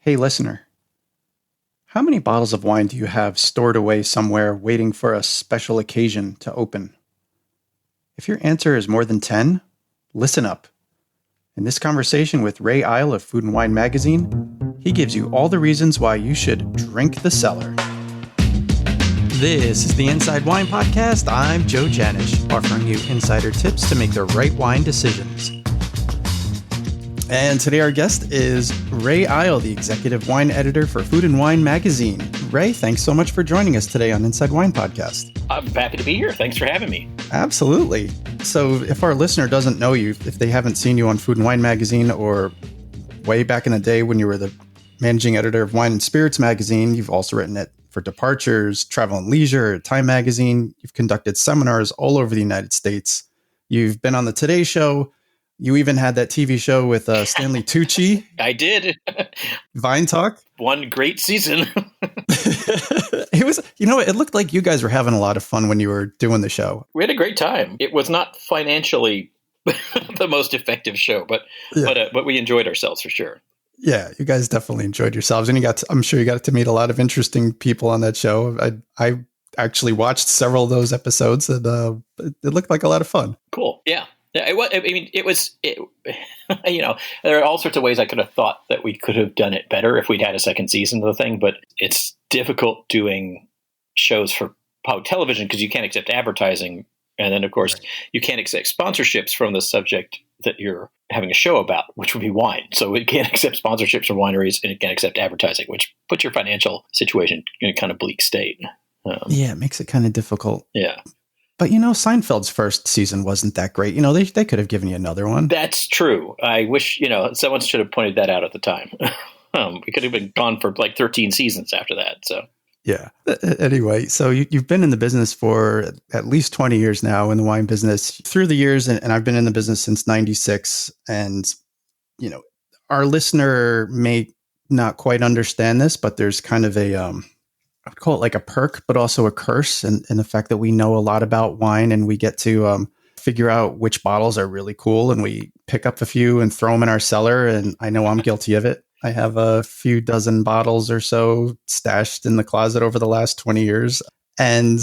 Hey, listener, how many bottles of wine do you have stored away somewhere waiting for a special occasion to open? If your answer is more than 10, listen up. In this conversation with Ray Isle of Food and Wine Magazine, he gives you all the reasons why you should drink the cellar. This is the Inside Wine Podcast. I'm Joe Janish, offering you insider tips to make the right wine decisions. And today our guest is Ray Isle, the executive wine editor for Food and Wine Magazine. Ray, thanks so much for joining us today on Inside Wine Podcast. I'm happy to be here. Thanks for having me. Absolutely. So if our listener doesn't know you, if they haven't seen you on Food and Wine Magazine or way back in the day when you were the managing editor of Wine and Spirits Magazine, you've also written it for Departures, Travel and Leisure, Time Magazine. You've conducted seminars all over the United States. You've been on the Today Show. You even had that TV show with Stanley Tucci. I did. Vine Talk. One great season. It was, it looked like you guys were having a lot of fun when you were doing the show. We had a great time. It was not financially the most effective show, but we enjoyed ourselves for sure. Yeah, you guys definitely enjoyed yourselves, and I'm sure you got to meet a lot of interesting people on that show. I actually watched several of those episodes, and it looked like a lot of fun. Cool. Yeah. Yeah, there are all sorts of ways I could have thought that we could have done it better if we'd had a second season of the thing, but it's difficult doing shows for public television because you can't accept advertising. And then, of course, You can't accept sponsorships from the subject that you're having a show about, which would be wine. So it can't accept sponsorships from wineries and it can't accept advertising, which puts your financial situation in a kind of bleak state. Yeah, it makes it kind of difficult. Yeah. But, Seinfeld's first season wasn't that great. They could have given you another one. That's true. I wish, someone should have pointed that out at the time. We could have been gone for like 13 seasons after that. So, yeah. Anyway, so you've been in the business for at least 20 years now in the wine business through the years. And I've been in the business since 96. And, our listener may not quite understand this, but there's kind of I would call it like a perk, but also a curse in the fact that we know a lot about wine and we get to figure out which bottles are really cool. And we pick up a few and throw them in our cellar. And I know I'm guilty of it. I have a few dozen bottles or so stashed in the closet over the last 20 years. And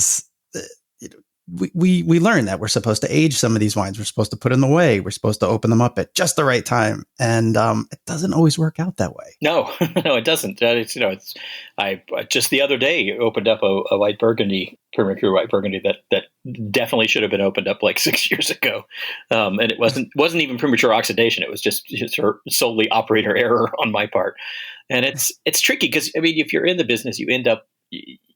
we learn that we're supposed to age some of these wines. We're supposed to put in the way. We're supposed to open them up at just the right time. And it doesn't always work out that way. No, it doesn't. I just the other day opened up a white Burgundy, Premier Cru white Burgundy that definitely should have been opened up like 6 years ago. And it wasn't even premature oxidation. It was just solely operator error on my part. And it's tricky because, if you're in the business, you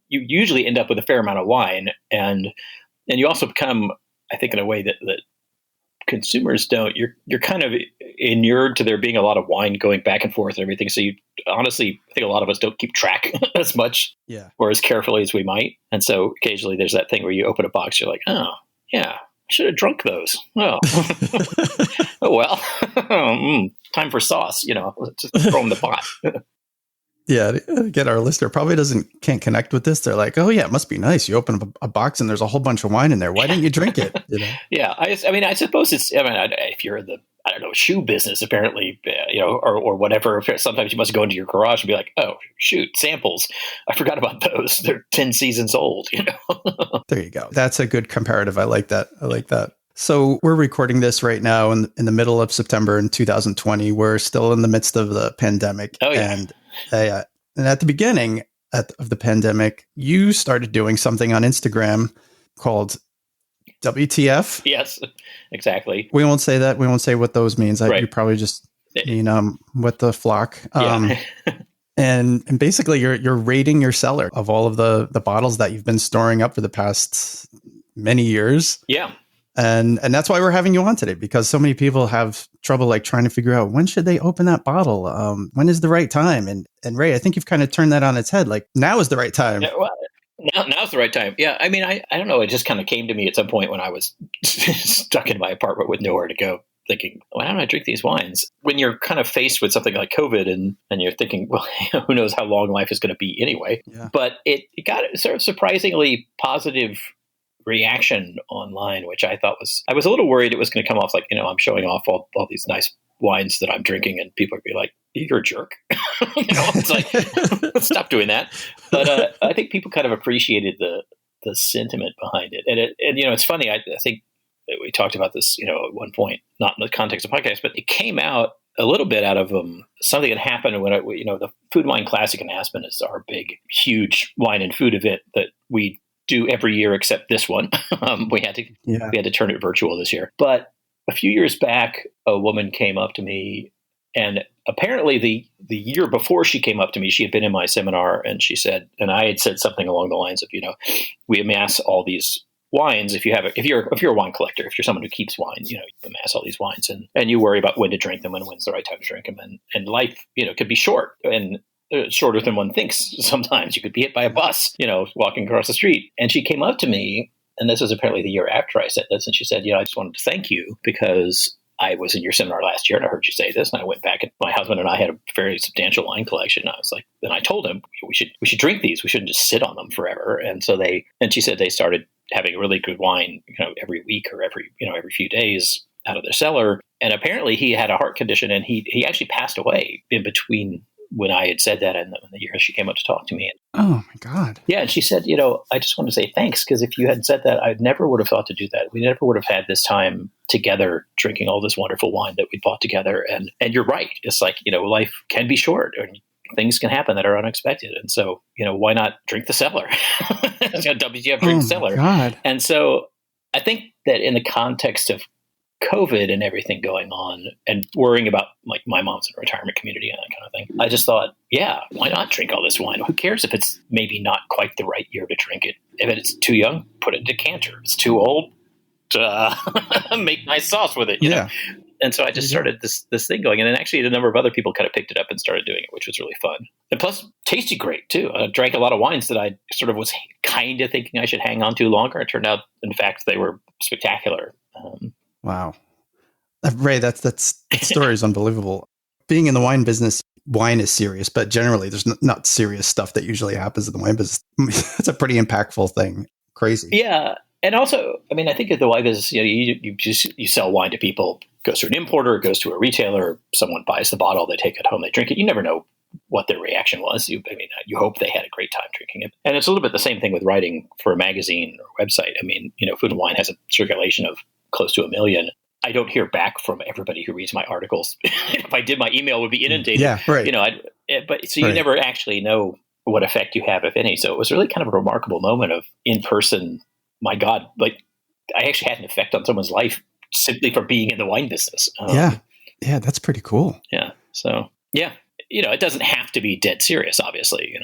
usually end up with a fair amount of wine and you also become, I think, in a way that consumers don't. You're kind of inured to there being a lot of wine going back and forth and everything. So honestly, I think a lot of us don't keep track as much or as carefully as we might. And so occasionally there's that thing where you open a box, you're like, oh, yeah, I should have drunk those. Oh, oh well, time for sauce, let's just throw them in the pot. Yeah, again, our listener probably can't connect with this. They're like, "Oh yeah, it must be nice. You open up a box and there's a whole bunch of wine in there. Why didn't you drink it?" Yeah, I suppose it's. If you're in the shoe business, apparently, or whatever. Sometimes you must go into your garage and be like, "Oh shoot, samples! I forgot about those. They're 10 seasons old." There you go. That's a good comparative. I like that. So we're recording this right now in the middle of September in 2020. We're still in the midst of the pandemic. Oh yeah. And at the beginning of the pandemic, you started doing something on Instagram called WTF. Yes, exactly. We won't say that. We won't say what those means. Right. You probably just mean what the flock. Yeah. And basically, you're rating your cellar of all of the bottles that you've been storing up for the past many years. Yeah. And that's why we're having you on today, because so many people have trouble like trying to figure out when should they open that bottle? When is the right time? And Ray, I think you've kind of turned that on its head. Like now is the right time. Yeah, well, now's the right time. Yeah. I don't know. It just kind of came to me at some point when I was stuck in my apartment with nowhere to go, thinking, why don't I drink these wines? When you're kind of faced with something like COVID and you're thinking, well, who knows how long life is going to be anyway. Yeah. But it got sort of surprisingly positive reaction online, which I thought I was a little worried it was going to come off like, I'm showing off all these nice wines that I'm drinking, and people would be like, you're a jerk. It's like, stop doing that. But I think people kind of appreciated the sentiment behind it. And it's funny. I think that we talked about this, at one point, not in the context of podcast, but it came out a little bit out of something that happened when the Food Wine Classic in Aspen is our big, huge wine and food event that we do every year except this one. We had to turn it virtual this year. But a few years back, a woman came up to me, and apparently the year before she came up to me, she had been in my seminar, and she said, and I had said something along the lines of, we amass all these wines. If you're a wine collector, if you're someone who keeps wine, you amass all these wines, and you worry about when to drink them and when's the right time to drink them, and life, could be short and shorter than one thinks. Sometimes you could be hit by a bus, walking across the street. And she came up to me, and this was apparently the year after I said this, and she said, I just wanted to thank you because I was in your seminar last year and I heard you say this, and I went back, and my husband and I had a very substantial wine collection. I was like, and I told him we should drink these. We shouldn't just sit on them forever. And she said they started having really good wine, every week or every few days out of their cellar. And apparently he had a heart condition, and he actually passed away in between when I had said that and the year she came up to talk to me. Oh my God. Yeah. And she said, I just want to say thanks, because if you hadn't said that, I never would have thought to do that. We never would have had this time together drinking all this wonderful wine that we bought together. And you're right. It's like, life can be short, and things can happen that are unexpected. And so, why not drink the Cellar? WTF, drink the Cellar. God. And so I think that in the context of COVID and everything going on, and worrying about, like, my mom's in a retirement community and that kind of thing, I just thought, yeah, why not drink all this wine? Who cares if it's maybe not quite the right year to drink it? If it's too young, put it in a decanter. If it's too old, make nice sauce with it, you know? And so I just started this thing going. And then actually a number of other people kind of picked it up and started doing it, which was really fun. And plus, tasted great, too. I drank a lot of wines that I sort of was kind of thinking I should hang on to longer. It turned out, in fact, they were spectacular. Wow. Ray, that story is unbelievable. Being in the wine business, wine is serious, but generally there's not serious stuff that usually happens in the wine business. It's a pretty impactful thing. Crazy. Yeah. And also, I mean, I think at the wine business, you sell wine to people. It goes to an importer, it goes to a retailer, someone buys the bottle, they take it home, they drink it. You never know what their reaction was. You hope they had a great time drinking it. And it's a little bit the same thing with writing for a magazine or website. I mean, Food and Wine has a circulation of close to 1 million. I don't hear back from everybody who reads my articles. If I did, my email would be inundated. Yeah, right. You never actually know what effect you have, if any. So it was really kind of a remarkable moment of in-person, my God, like I actually had an effect on someone's life simply for being in the wine business. Yeah, that's pretty cool. Yeah. So, yeah. It doesn't have to be dead serious, obviously.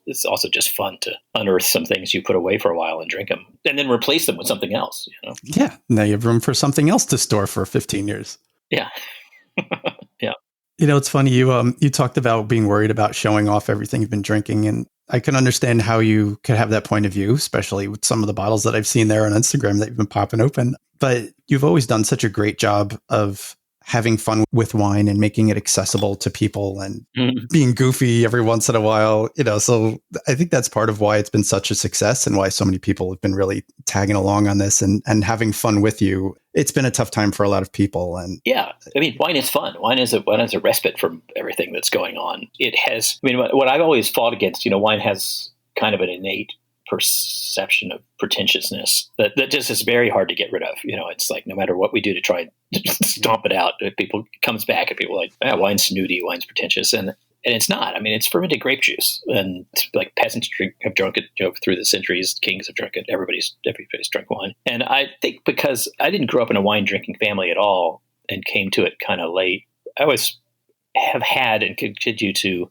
It's also just fun to unearth some things you put away for a while and drink them and then replace them with something else. Yeah. Now you have room for something else to store for 15 years. Yeah. Yeah. It's funny. You talked about being worried about showing off everything you've been drinking. And I can understand how you could have that point of view, especially with some of the bottles that I've seen there on Instagram that you've been popping open. But you've always done such a great job of having fun with wine and making it accessible to people and being goofy every once in a while, so I think that's part of why it's been such a success and why so many people have been really tagging along on this and having fun with you. It's been a tough time for a lot of people. And yeah, I mean, wine is fun. Wine is a respite from everything that's going on. It has, I mean, what I've always fought against, wine has kind of an innate perception of pretentiousness that just is very hard to get rid of. It's like no matter what we do to try and stomp it out, people comes back and people are like, wine's snooty, wine's pretentious, and it's not. I mean, it's fermented grape juice, and it's like peasants have drunk it through the centuries. Kings have drunk it. Everybody's drunk wine, and I think because I didn't grow up in a wine drinking family at all and came to it kind of late, I always have had and continue to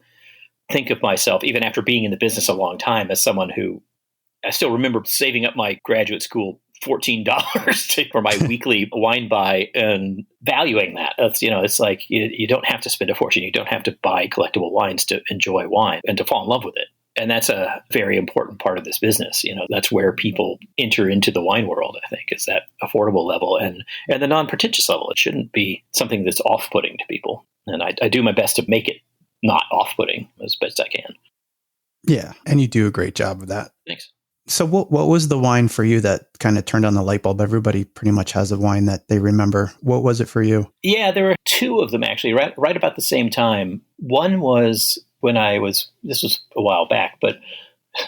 think of myself, even after being in the business a long time, as someone who I still remember saving up my graduate school $14 for my weekly wine buy and valuing that. It's like you don't have to spend a fortune. You don't have to buy collectible wines to enjoy wine and to fall in love with it. And that's a very important part of this business. That's where people enter into the wine world, I think, is that affordable level and the non-pretentious level. It shouldn't be something that's off-putting to people. And I do my best to make it not off-putting as best I can. Yeah. And you do a great job of that. Thanks. So what was the wine for you that kind of turned on the light bulb? Everybody pretty much has a wine that they remember. What was it for you? Yeah, there were two of them actually, right about the same time. One was when this was a while back, but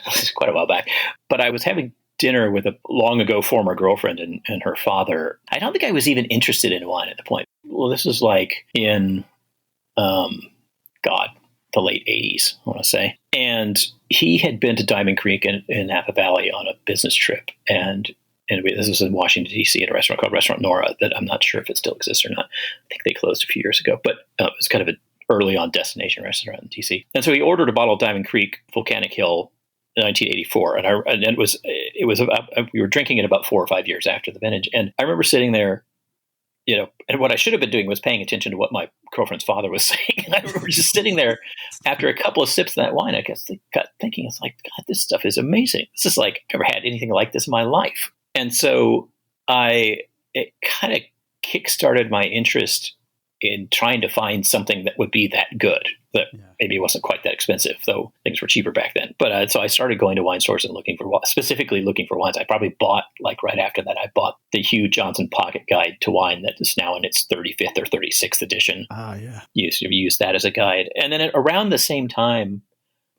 this is quite a while back, but I was having dinner with a long ago former girlfriend and her father. I don't think I was even interested in wine at the point. Well, this was like in, God, the late 80s, I want to say. And he had been to Diamond Creek in Napa Valley on a business trip. And this was in Washington, D.C. at a restaurant called Restaurant Nora that I'm not sure if it still exists or not. I think they closed a few years ago, but it was kind of an early on destination restaurant in D.C. And so he ordered a bottle of Diamond Creek Volcanic Hill in 1984. And it was we were drinking it about 4 or 5 years after the vintage. And I remember sitting there, and what I should have been doing was paying attention to what my girlfriend's father was saying. And I remember just sitting there after a couple of sips of that wine. I guess I got thinking, it's like, God, this stuff is amazing. This is like, I've never had anything like this in my life. And so it kind of kickstarted my interest in trying to find something that would be that good, that maybe wasn't quite that expensive, though things were cheaper back then. But so I started going to wine stores and specifically looking for wines. I probably bought, like right after that, I bought the Hugh Johnson Pocket Guide to Wine that is now in its 35th or 36th edition. Yeah. Used that as a guide. And then around the same time,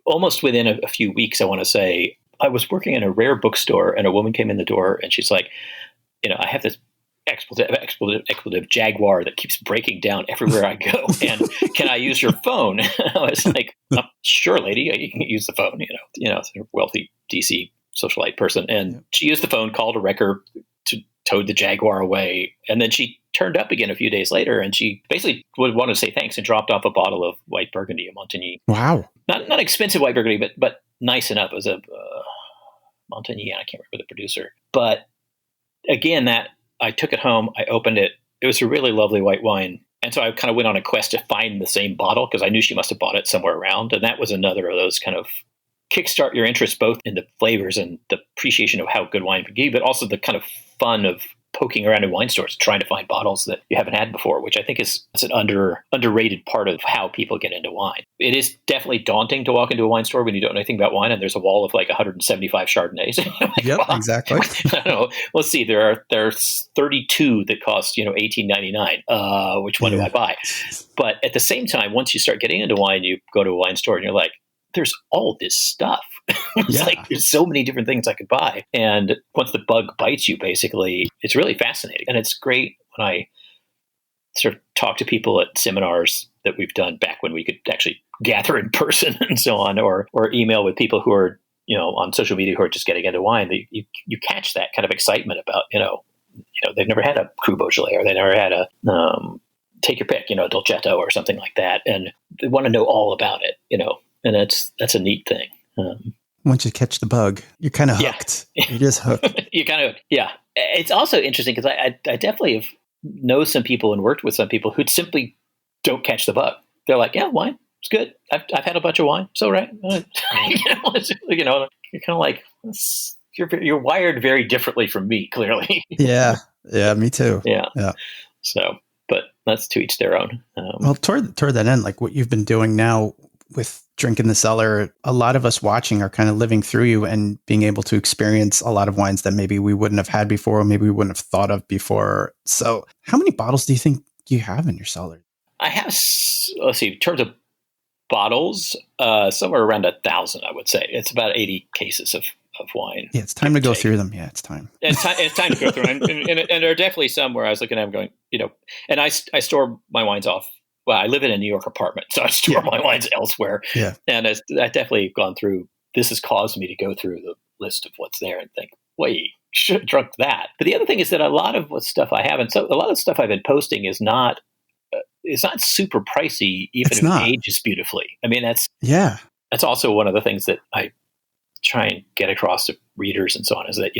almost within a few weeks, I want to say, I was working in a rare bookstore and a woman came in the door and she's like, I have this expletive Jaguar that keeps breaking down everywhere I go. And can I use your phone? I was like, sure, lady, you can use the phone. It's a wealthy DC socialite person. And she used the phone, called a wrecker, towed the Jaguar away. And then she turned up again a few days later and she basically would want to say thanks and dropped off a bottle of white Burgundy, a Montigny. Wow. Not expensive white Burgundy, but nice enough. It was a Montigny. I can't remember the producer. But again, I took it home. I opened it. It was a really lovely white wine. And so I kind of went on a quest to find the same bottle because I knew she must have bought it somewhere around. And that was another of those kind of kickstart your interest both in the flavors and the appreciation of how good wine can be, but also the kind of fun of poking around in wine stores, trying to find bottles that you haven't had before, which I think is an underrated part of how people get into wine. It is definitely daunting to walk into a wine store when you don't know anything about wine and there's a wall of like 175 Chardonnays. Like, yep, wow. Exactly. I don't know. Let's see. There's 32 that cost, $18.99. Which one do I buy? But at the same time, once you start getting into wine, you go to a wine store and you're like, there's all this stuff. It's like there's so many different things I could buy. And once the bug bites you, basically, it's really fascinating. And it's great when I sort of talk to people at seminars that we've done back when we could actually gather in person and so on, or email with people who are, on social media who are just getting into wine. You catch that kind of excitement about, they've never had a Cru Beaujolais or they never had a, take your pick, a Dolcetto or something like that. And they want to know all about it, and that's a neat thing. Once you catch the bug, you're kind of hooked. You're just hooked. You kind of, It's also interesting because I definitely have know some people and worked with some people who simply don't catch the bug. They're like, yeah, wine, it's good. I've had a bunch of wine. So, right. You're kind of like, you're wired very differently from me, clearly. Yeah, me too. Yeah. So, but that's to each their own. Well, toward that end, like what you've been doing now with Drinking the Cellar, a lot of us watching are kind of living through you and being able to experience a lot of wines that maybe we wouldn't have had before, or maybe we wouldn't have thought of before. So how many bottles do you think you have in your cellar? I have, let's see, in terms of bottles, somewhere around 1,000, I would say. It's about 80 cases of wine. Yeah, it's time to go through them. Yeah, it's time. It's time to go through them. And there are definitely some where I was looking at them going, and I store my wines off. Well, I live in a New York apartment, so I store my wines elsewhere. Yeah. And I definitely gone through, this has caused me to go through the list of what's there and think, wait, should have drunk that. But the other thing is that a lot of what stuff I have, and so a lot of stuff I've been posting is not super pricey, even if it ages beautifully. I mean, that's also one of the things that I try and get across to readers and so on is that,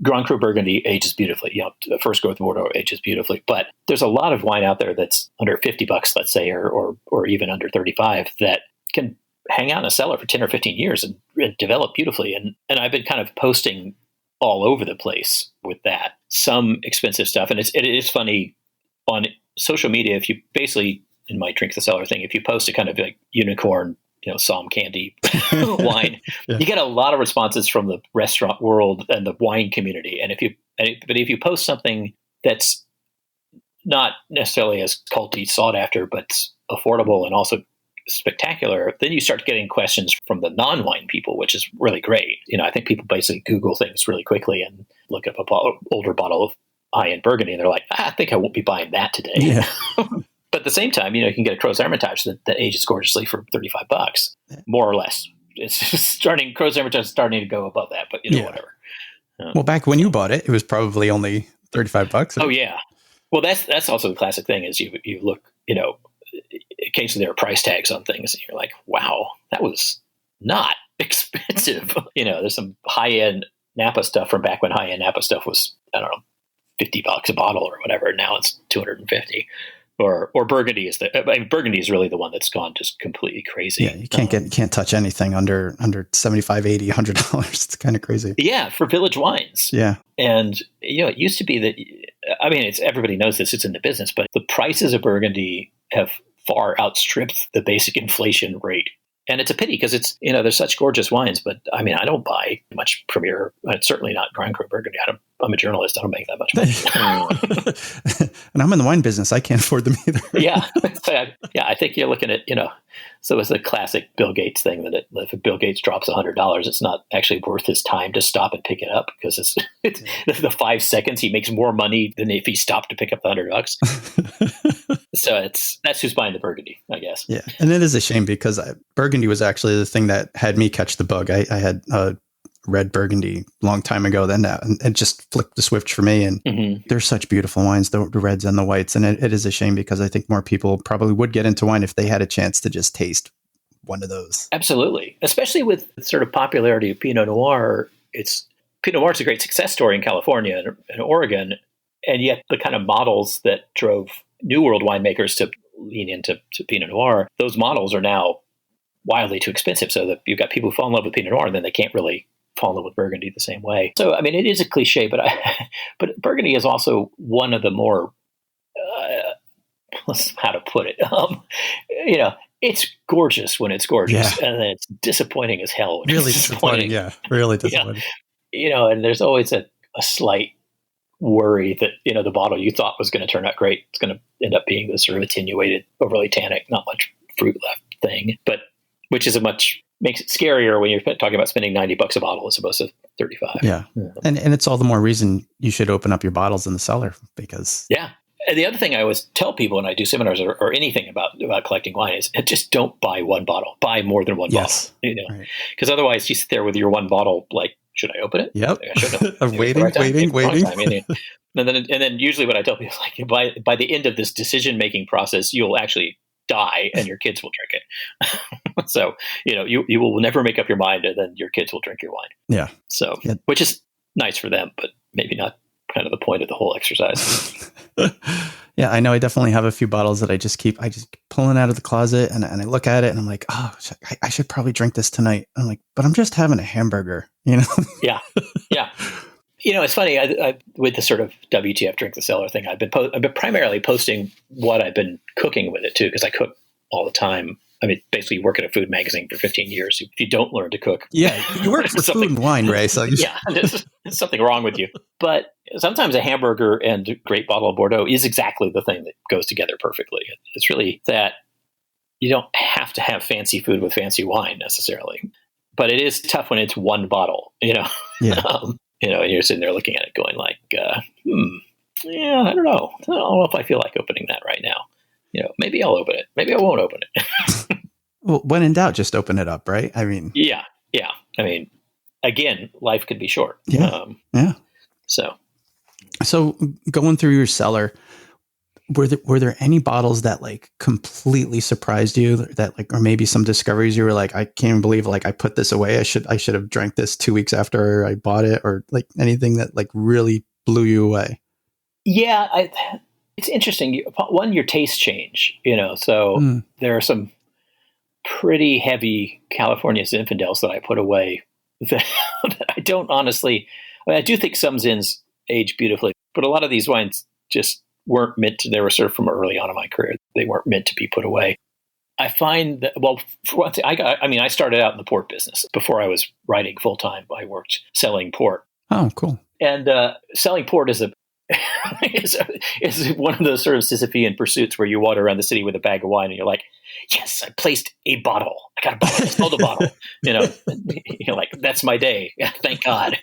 Grand Cru Burgundy ages beautifully. The first growth Bordeaux ages beautifully. But there's a lot of wine out there that's under $50, let's say, or even under 35 that can hang out in a cellar for 10 or 15 years and develop beautifully. And I've been kind of posting all over the place with that. Some expensive stuff. And it is funny on social media, if you basically, in my Drink the Cellar thing, if you post a kind of like unicorn Somme candy wine. Yeah. You get a lot of responses from the restaurant world and the wine community. And if you post something that's not necessarily as culty sought after, but affordable and also spectacular, then you start getting questions from the non-wine people, which is really great. I think people basically Google things really quickly and look up older bottle of high-end Burgundy, and they're like, I think I won't be buying that today. Yeah. But at the same time, you can get a Crozes Hermitage that ages gorgeously for $35, more or less. It's Crozes Hermitage is starting to go above that, but whatever. Well, back when you bought it, it was probably only $35. Oh yeah. Well, that's also the classic thing is you look, occasionally there are price tags on things, and you're like, wow, that was not expensive. There's some high end Napa stuff from back when high end Napa stuff was, I don't know, $50 a bottle or whatever. Now it's $250. Or Burgundy Burgundy is really the one that's gone just completely crazy. Yeah, you can't touch anything under $75, $80, $100. It's kind of crazy. Yeah, for village wines. Yeah, and it used to be that. It's everybody knows this. It's in the business, but the prices of Burgundy have far outstripped the basic inflation rate. And it's a pity because it's, they're such gorgeous wines, but I don't buy much Premier, certainly not Grand Cru Burgundy. I'm a journalist. I don't make that much money. And I'm in the wine business. I can't afford them either. Yeah. I think you're looking at, so it's the classic Bill Gates thing that if Bill Gates drops $100, it's not actually worth his time to stop and pick it up because it's the 5 seconds he makes more money than if he stopped to pick up the $100. So that's who's buying the Burgundy, I guess. Yeah. And it is a shame because Burgundy was actually the thing that had me catch the bug. I had red Burgundy a long time ago then and it just flipped the switch for me. And they're such beautiful wines, the reds and the whites. And it is a shame because I think more people probably would get into wine if they had a chance to just taste one of those. Absolutely. Especially with sort of popularity of Pinot Noir. Pinot Noir is a great success story in California and Oregon. And yet the kind of models that drove New World winemakers to lean into Pinot Noir, those models are now wildly too expensive. So that you've got people who fall in love with Pinot Noir and then they can't really fall in love with Burgundy the same way. So, it is a cliche, but Burgundy is also one of the more, how to put it, it's gorgeous when it's gorgeous, and then it's disappointing as hell when really it's disappointing. Yeah, really disappointing. Yeah. And there's always a slight worry that, the bottle you thought was going to turn out great, it's going to end up being this sort of attenuated, overly tannic, not much fruit left thing, but which is makes it scarier when you're talking about spending $90 a bottle as opposed to 35. Yeah. And it's all the more reason you should open up your bottles in the cellar because. Yeah. And the other thing I always tell people when I do seminars or anything about collecting wine is just don't buy one bottle, buy more than one bottle, because otherwise you sit there with your one bottle, like, should I open it? Yep. I'm waiting. And then usually what I tell people is like, by the end of this decision-making process, you'll actually die and your kids will drink it. So, you will never make up your mind and then your kids will drink your wine. Yeah. So, which is nice for them, but maybe not kind of the point of the whole exercise. Yeah, I know. I definitely have a few bottles that I just keep pulling out of the closet and I look at it and I'm like, oh, I should probably drink this tonight. I'm like, but I'm just having a hamburger, Yeah. Yeah. It's funny. I with the sort of WTF drink the cellar thing, I've been primarily posting what I've been cooking with it too, because I cook all the time. Basically, you work at a food magazine for 15 years. If you don't learn to cook, you work for food and wine, Ray. So there's something wrong with you. But sometimes a hamburger and a great bottle of Bordeaux is exactly the thing that goes together perfectly. It's really that you don't have to have fancy food with fancy wine necessarily, but it is tough when it's one bottle. Yeah. And you're sitting there looking at it going like, I don't know. I don't know if I feel like opening that right now. Maybe I'll open it. Maybe I won't open it. Well, when in doubt, just open it up, right? Yeah. Again, life could be short. Yeah. So going through your cellar, were there any bottles that like completely surprised you that like, or maybe some discoveries you were like, I can't believe like I put this away. I should have drank this 2 weeks after I bought it, or like anything that like really blew you away? Yeah. It's interesting. One, your tastes change, so there are some pretty heavy California Zinfandels that I put away that I don't honestly, I do think some Zins age beautifully, but a lot of these wines just weren't meant to, they were sort of from early on in my career. They weren't meant to be put away. I find that, well, for one thing, I started out in the port business before I was writing full time. I worked selling port, Oh, cool. and selling port is is one of those sort of Sisyphean pursuits where you wander around the city with a bag of wine, and you're like, "Yes, I placed a bottle. I got a bottle. I sold a bottle." You're like, "That's my day. Thank God."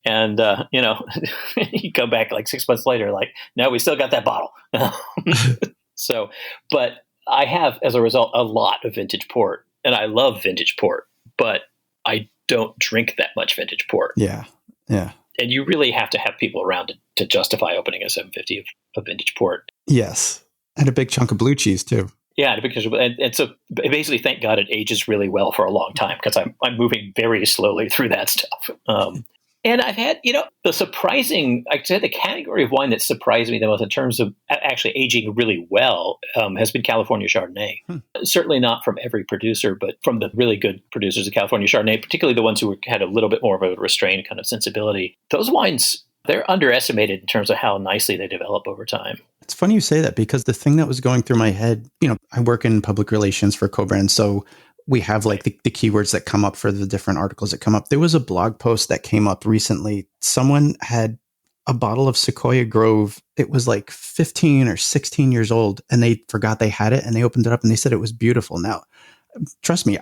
And you come back like 6 months later, like, "No, we still got that bottle." So, but I have, as a result, a lot of vintage port, and I love vintage port, but I don't drink that much vintage port. Yeah. Yeah. And you really have to have people around to justify opening a 750 of vintage port. Yes. And a big chunk of blue cheese too. Yeah, because and so basically, thank God it ages really well for a long time, because I'm moving very slowly through that stuff. And I've had, I'd say the category of wine that surprised me the most in terms of actually aging really well has been California Chardonnay. Certainly not from every producer, but from the really good producers of California Chardonnay, particularly the ones who had a little bit more of a restrained kind of sensibility. Those wines, they're underestimated in terms of how nicely they develop over time. It's funny you say that, because the thing that was going through my head, I work in public relations for co-brand, so we have like the keywords that come up for the different articles that come up. There was a blog post that came up recently. Someone had a bottle of Sequoia Grove. It was like 15 or 16 years old, and they forgot they had it, and they opened it up and they said it was beautiful. Now, trust me,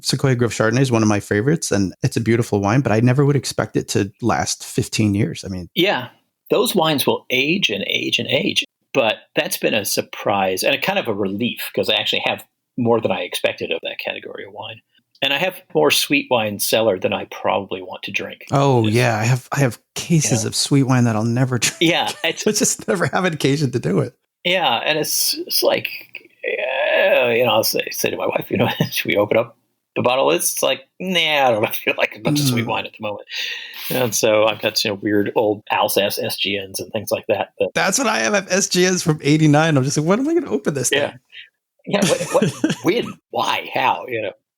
Sequoia Grove Chardonnay is one of my favorites, and it's a beautiful wine, but I never would expect it to last 15 years. I mean, yeah, those wines will age and age and age, but that's been a surprise and a kind of a relief, because I actually have more than I expected of that category of wine. And I have more sweet wine cellar than I probably want to drink. Oh, yeah. I have cases of sweet wine that I'll never drink. Yeah. I just never have an occasion to do it. Yeah. And it's like, I'll say to my wife, should we open up the bottle? It's like, nah, I don't feel like a bunch of sweet wine at the moment. And so I've got weird old Alsace SGNs and things like that. That's what I have. I have SGNs from '89. I'm just like, when am I going to open this thing? Yeah, what, when, why, how,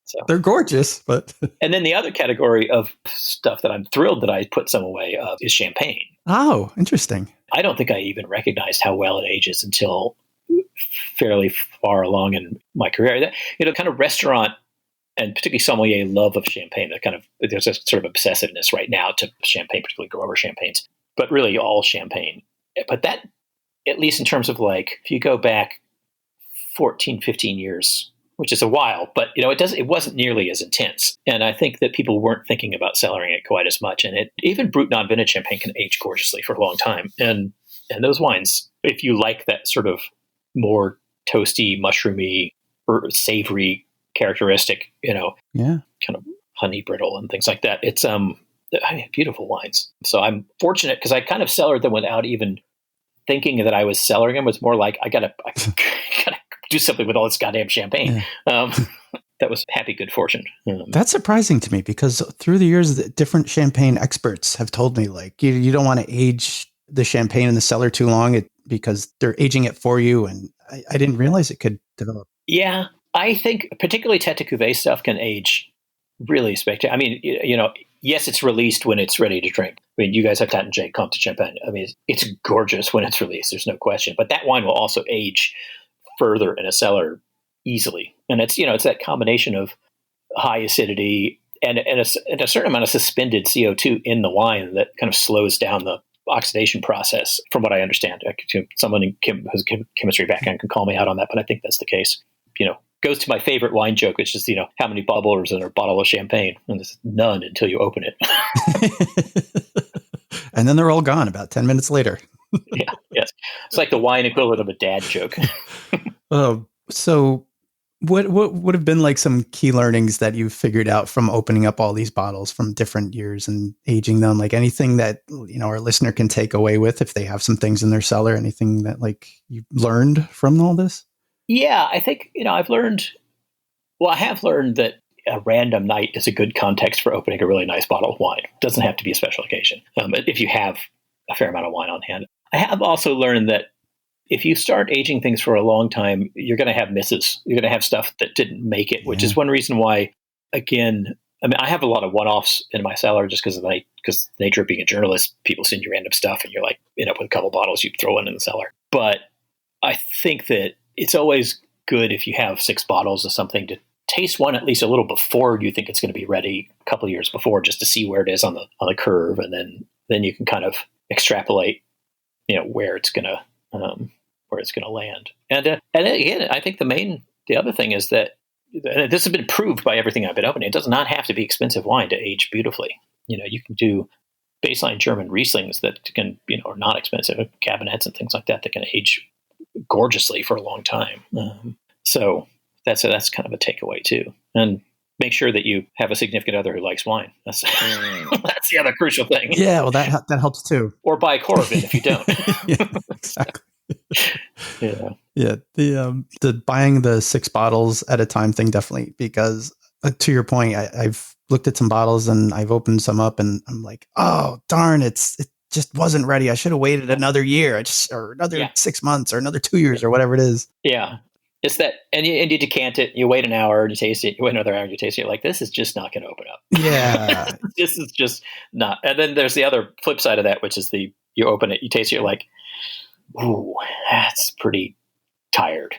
So they're gorgeous, but and then the other category of stuff that I'm thrilled that I put some away of is champagne. Oh, interesting. I don't think I even recognized how well it ages until fairly far along in my career. That, kind of restaurant and particularly sommelier love of champagne. There's a sort of obsessiveness right now to champagne, particularly grower champagnes, but really all champagne. But that, at least in terms of if you go back 14, 15 years, which is a while, but it wasn't nearly as intense. And I think that people weren't thinking about cellaring it quite as much. And even Brut non-vintage champagne can age gorgeously for a long time. And those wines, if you like that sort of more toasty, mushroomy, or savory characteristic, kind of honey brittle and things like that, it's beautiful wines. So I'm fortunate because I kind of cellared them without even thinking that I was cellaring them. It's more like I gotta do something with all this goddamn champagne. Yeah. That was happy good fortune. That's surprising to me, because through the years, different champagne experts have told me you don't want to age the champagne in the cellar too long because they're aging it for you. And I didn't realize it could develop. Yeah, I think particularly Tete de Cuvée stuff can age really spectacular. I mean, yes, it's released when it's ready to drink. I mean, you guys have Tate J Comte de Champagne. I mean, it's gorgeous when it's released. There's no question. But that wine will also age further in a cellar easily. And it's that combination of high acidity and a certain amount of suspended CO2 in the wine that kind of slows down the oxidation process, from what I understand. Someone in who's chemistry background can call me out on that, but I think that's the case. Goes to my favorite wine joke, which is, how many bubblers in a bottle of champagne? And there's none until you open it. And then they're all gone about 10 minutes later. Yeah, yes. It's like the wine equivalent of a dad joke. So what would have been some key learnings that you figured out from opening up all these bottles from different years and aging them? Anything that, our listener can take away with if they have some things in their cellar, anything that you learned from all this? Yeah, I think, I have learned that a random night is a good context for opening a really nice bottle of wine. It doesn't have to be a special occasion. If you have a fair amount of wine on hand. I have also learned that if you start aging things for a long time, you're going to have misses. You're going to have stuff that didn't make it, which is one reason why, again, I have a lot of one-offs in my cellar just because the nature of being a journalist. People send you random stuff and you're end up with a couple bottles you throw in the cellar. But I think that it's always good if you have 6 bottles of something to taste one at least a little before you think it's going to be ready, a couple of years before, just to see where it is on the curve, and then you can kind of extrapolate, where it's going to land. And again, I think the other thing is that this has been proved by everything I've been opening. It does not have to be expensive wine to age beautifully. You can do baseline German Rieslings that can, are not expensive, cabinets and things like that can age gorgeously for a long time. So that's kind of a takeaway too. And make sure that you have a significant other who likes wine. That's the other crucial thing. Yeah, well, that helps too. Or buy a quart of it if you don't. Yeah, exactly. Yeah. The buying the 6 bottles at a time thing, definitely, because to your point, I've looked at some bottles and I've opened some up and I'm like, oh darn, it just wasn't ready. I should have waited another year, or another 6 months, or another 2 years, or whatever it is. Yeah. It's that, and you decant it, you wait an hour and you taste it, you wait another hour and you taste it, you're like, this is just not going to open up. Yeah. This is just not. And then there's the other flip side of that, which is you open it, you taste it, you're like, ooh, that's pretty tired.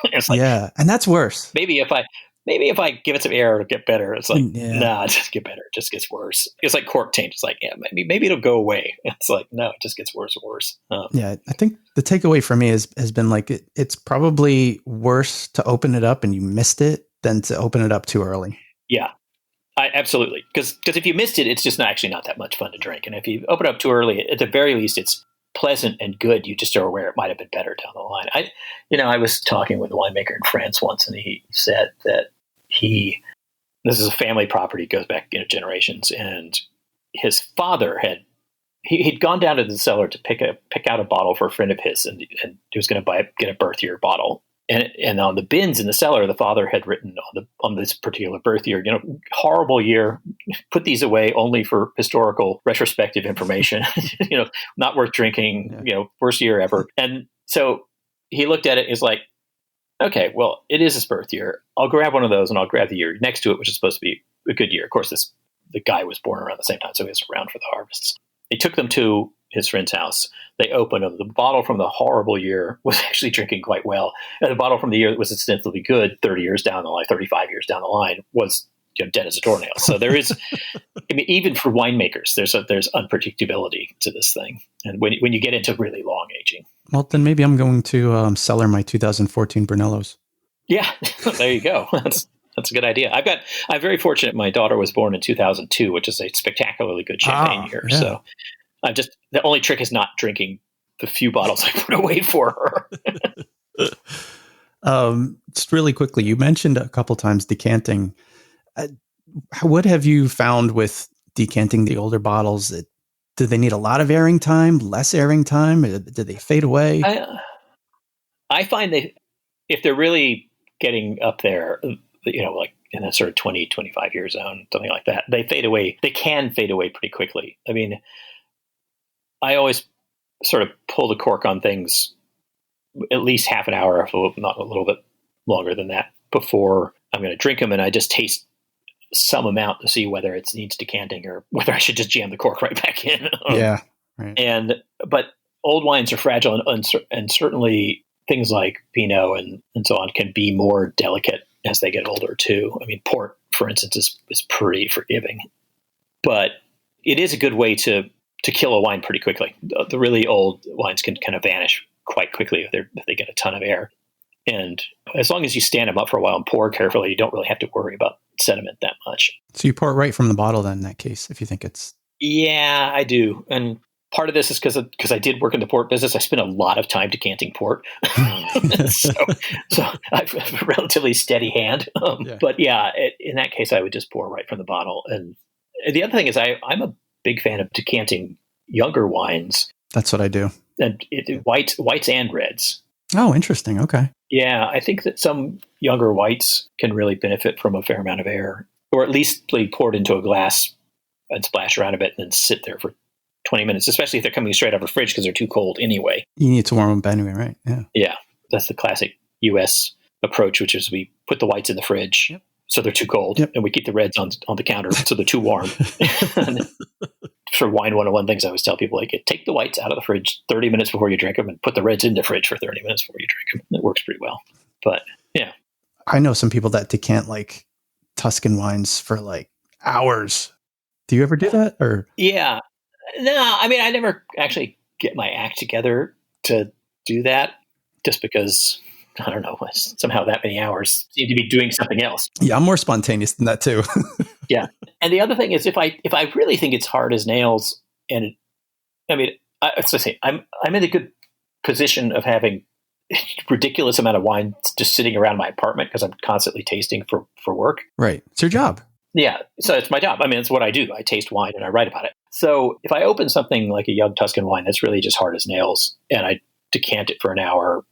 It's like, yeah. And that's worse. Maybe if I give it some air, it'll get better. It's like, nah, it just get better. It just gets worse. It's like cork taint. It's like, yeah, maybe it'll go away. It's like, no, it just gets worse and worse. Yeah, I think the takeaway for me has been like, it's probably worse to open it up and you missed it than to open it up too early. Yeah, absolutely. Because if you missed it, it's just actually not that much fun to drink. And if you open it up too early, at the very least, it's pleasant and good. You just are aware it might have been better down the line. I was talking with a winemaker in France once, and he said that this is a family property, goes back generations, and his father he'd gone down to the cellar to pick out a bottle for a friend of his, and he was going to get a birth year bottle. And on the bins in the cellar, the father had written on this particular birth year, horrible year, put these away only for historical retrospective information, not worth drinking, worst year ever. And so he looked at it, he's like, okay, well, it is his birth year. I'll grab one of those and I'll grab the year next to it, which is supposed to be a good year. Of course, the guy was born around the same time, so he was around for the harvests. He took them to his friend's house. They opened them. The bottle from the horrible year was actually drinking quite well. And the bottle from the year that was ostensibly good 30 years down the line, 35 years down the line was dead as a doornail. So there is, even for winemakers, there's unpredictability to this thing. And when you get into really long aging. Well, then maybe I'm going to cellar my 2014 Brunellos. Yeah, there you go. That's a good idea. I'm very fortunate. My daughter was born in 2002, which is a spectacularally good champagne year. Yeah. So the only trick is not drinking the few bottles I put away for her. Just really quickly, you mentioned a couple times decanting. What have you found with decanting the older bottles? Do they need a lot of airing time, less airing time? Do they fade away? I find that if they're really getting up there, like in that sort of 20, 25 year zone, something like that, they fade away. They can fade away pretty quickly. I mean, I always sort of pull the cork on things at least half an hour, not a little bit longer than that, before I'm going to drink them. And I just taste some amount to see whether it needs decanting or whether I should just jam the cork right back in. Yeah. Right. But old wines are fragile, and certainly things like Pinot and so on can be more delicate as they get older too. I mean, port, for instance, is pretty forgiving, but it is a good way to kill a wine pretty quickly. The really old wines can kind of vanish quite quickly if they get a ton of air. And as long as you stand them up for a while and pour carefully, you don't really have to worry about sediment that much. So you pour it right from the bottle then, in that case, if you think it's... Yeah, I do. And part of this is because I did work in the port business. I spent a lot of time decanting port. so I have a relatively steady hand. But yeah, in that case, I would just pour right from the bottle. And the other thing is I'm a big fan of decanting younger wines. That's what I do. And whites and reds. Oh, interesting. Okay. Yeah, I think that some younger whites can really benefit from a fair amount of air, or at least be poured into a glass and splash around a bit and then sit there for 20 minutes, especially if they're coming straight out of a fridge because they're too cold anyway. You need to warm them anyway, right? Yeah. Yeah, that's the classic U.S. approach, which is we put the whites in the fridge. Yep. So they're too cold, and we keep the reds on the counter so they're too warm. For wine 101 things, I always tell people, like, take the whites out of the fridge 30 minutes before you drink them and put the reds in the fridge for 30 minutes before you drink them. It works pretty well. But Yeah. I know some people that decant like Tuscan wines for like hours. Do you ever do that? Or Yeah. No, I mean, I never actually get my act together to do that just because, I don't know, somehow that many hours seem to be doing something else. yeah, I'm more spontaneous than that too. Yeah. And the other thing is if I really think it's hard as nails, and I mean, let's just say I'm in a good position of having ridiculous amount of wine just sitting around my apartment because I'm constantly tasting for work. Right. It's your job. Yeah. So it's my job. I mean, it's what I do. I taste wine and I write about it. So if I open something like a young Tuscan wine that's really just hard as nails and I decant it for an hour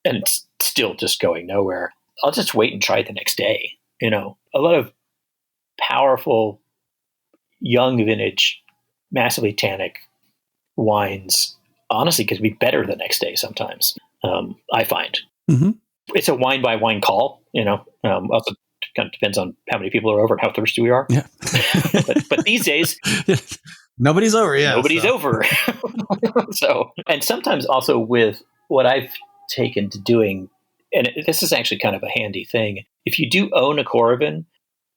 and it's still just going nowhere, I'll just wait and try it the next day. A lot of powerful, young vintage, massively tannic wines honestly could be better the next day sometimes. I find it's a wine by wine call. Also kind of depends on how many people are over and how thirsty we are. Yeah. but these days, nobody's over. Yeah, nobody's over. So, and sometimes also with what I've taken to doing, and this is actually kind of a handy thing. If you do own a Coravin,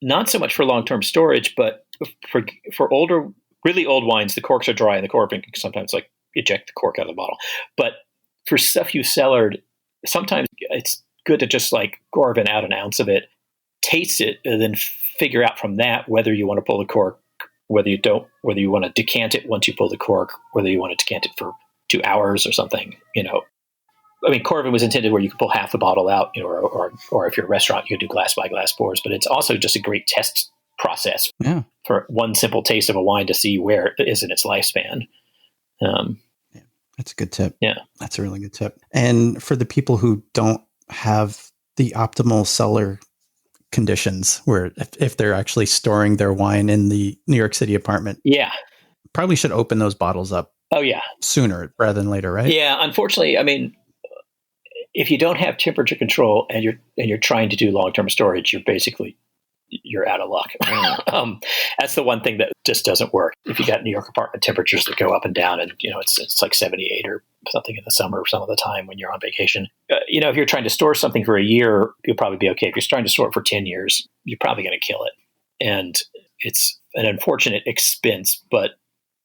not so much for long-term storage, but for older, really old wines, the corks are dry and the Coravin can sometimes like eject the cork out of the bottle. But for stuff you cellared, sometimes it's good to just like Coravin out an ounce of it, taste it, and then figure out from that whether you want to pull the cork, whether you don't, whether you want to decant it once you pull the cork, whether you want to decant it for 2 hours or something. I mean, Coravin was intended where you could pull half the bottle out, or if you're a restaurant, you could do glass by glass pours. But it's also just a great test process for one simple taste of a wine to see where it is in its lifespan. Yeah, that's a good tip. Yeah, that's a really good tip. And for the people who don't have the optimal cellar conditions, where if they're actually storing their wine in the New York City apartment, probably should open those bottles up. Oh yeah, sooner rather than later, right? Yeah, unfortunately, I mean, if you don't have temperature control and you're trying to do long-term storage, you're out of luck. That's the one thing that just doesn't work. If you got New York apartment temperatures that go up and down, and it's like 78 or something in the summer some of the time when you're on vacation. If you're trying to store something for a year, you'll probably be okay. If you're trying to store it for 10 years, you're probably going to kill it, and it's an unfortunate expense. But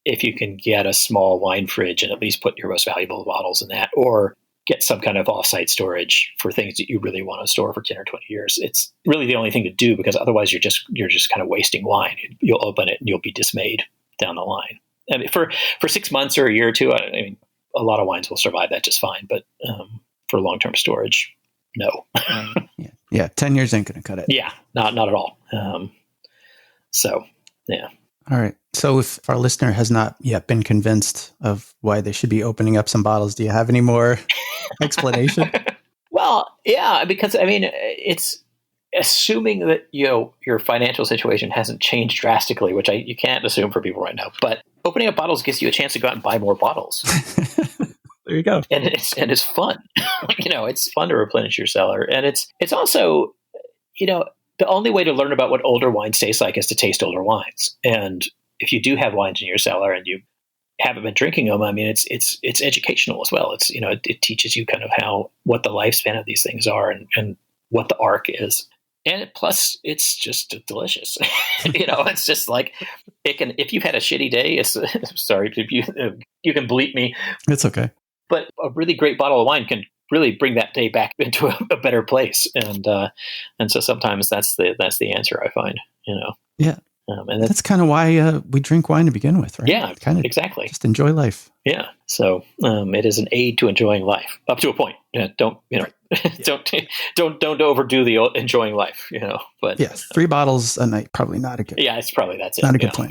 if you can get a small wine fridge and at least put your most valuable bottles in that, or get some kind of offsite storage for things that you really want to store for 10 or 20 years. It's really the only thing to do, because otherwise you're just kind of wasting wine. You'll open it and you'll be dismayed down the line. I mean, for 6 months or a year or two, I mean, a lot of wines will survive that just fine, but for long-term storage, no. Yeah. 10 years ain't going to cut it. Yeah, not at all. So, yeah. All right. So if our listener has not yet been convinced of why they should be opening up some bottles, do you have any more explanation? Well, yeah, because I mean, it's assuming that your financial situation hasn't changed drastically, which you can't assume for people right now. But opening up bottles gives you a chance to go out and buy more bottles. There you go. And it's fun. It's fun to replenish your cellar, and it's also the only way to learn about what older wines taste like is to taste older wines. And if you do have wines in your cellar and you haven't been drinking them, I mean, it's educational as well. It's, it teaches you kind of what the lifespan of these things are and what the arc is. And plus it's just delicious. It's just like if you've had a shitty day, sorry, if you can bleep me. It's okay. But a really great bottle of wine can really bring that day back into a better place, and so sometimes that's the answer, I find. Yeah, and that's kind of why we drink wine to begin with, right? Yeah, kind of exactly. Just enjoy life. Yeah, so it is an aid to enjoying life up to a point. Don't don't overdo the enjoying life. But 3 bottles a night, probably not a good. Yeah, that's it. Not a good plan.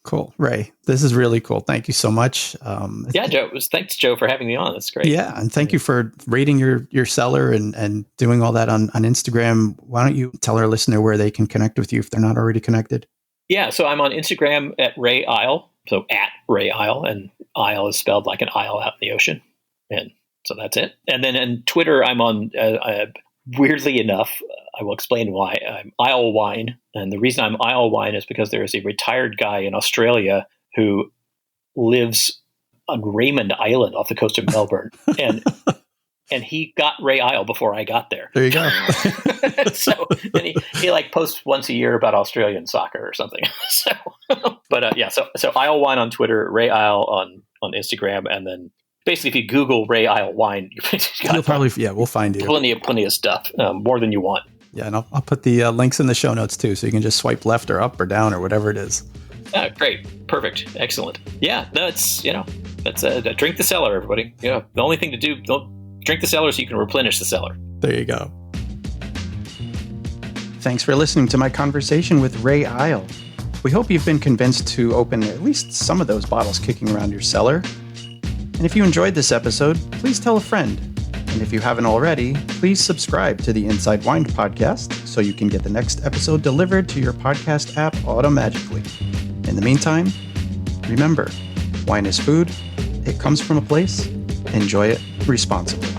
Cool. Ray, this is really cool. Thank you so much. Joe. Thanks, Joe, for having me on. That's great. Yeah. And thank you for rating your cellar and doing all that on Instagram. Why don't you tell our listener where they can connect with you if they're not already connected? Yeah. So I'm on Instagram at Ray Isle. So at Ray Isle, and Isle is spelled like an isle out in the ocean. And so that's it. And then on Twitter, I'm on, weirdly enough, I will explain why, I'm Isle Wine. And the reason I'm Isle Wine is because there is a retired guy in Australia who lives on Raymond Island off the coast of Melbourne. And and he got Ray Isle before I got there. There you go. So and he like posts once a year about Australian soccer or something. So, but so Isle Wine on Twitter, Ray Isle on Instagram, and then basically if you Google Ray Isle Wine, you'll probably we'll find you plenty of stuff, more than you want. Yeah, and I'll put the links in the show notes too, so you can just swipe left or up or down or whatever it is. Great, perfect, excellent. Yeah, that's drink the cellar, everybody. Yeah, the only thing to do, don't drink the cellar so you can replenish the cellar. There you go. Thanks for listening to my conversation with Ray Isle. We hope you've been convinced to open at least some of those bottles kicking around your cellar. And if you enjoyed this episode, please tell a friend. And if you haven't already, please subscribe to the Inside Wine podcast so you can get the next episode delivered to your podcast app automatically. In the meantime, remember, wine is food. It comes from a place. Enjoy it responsibly.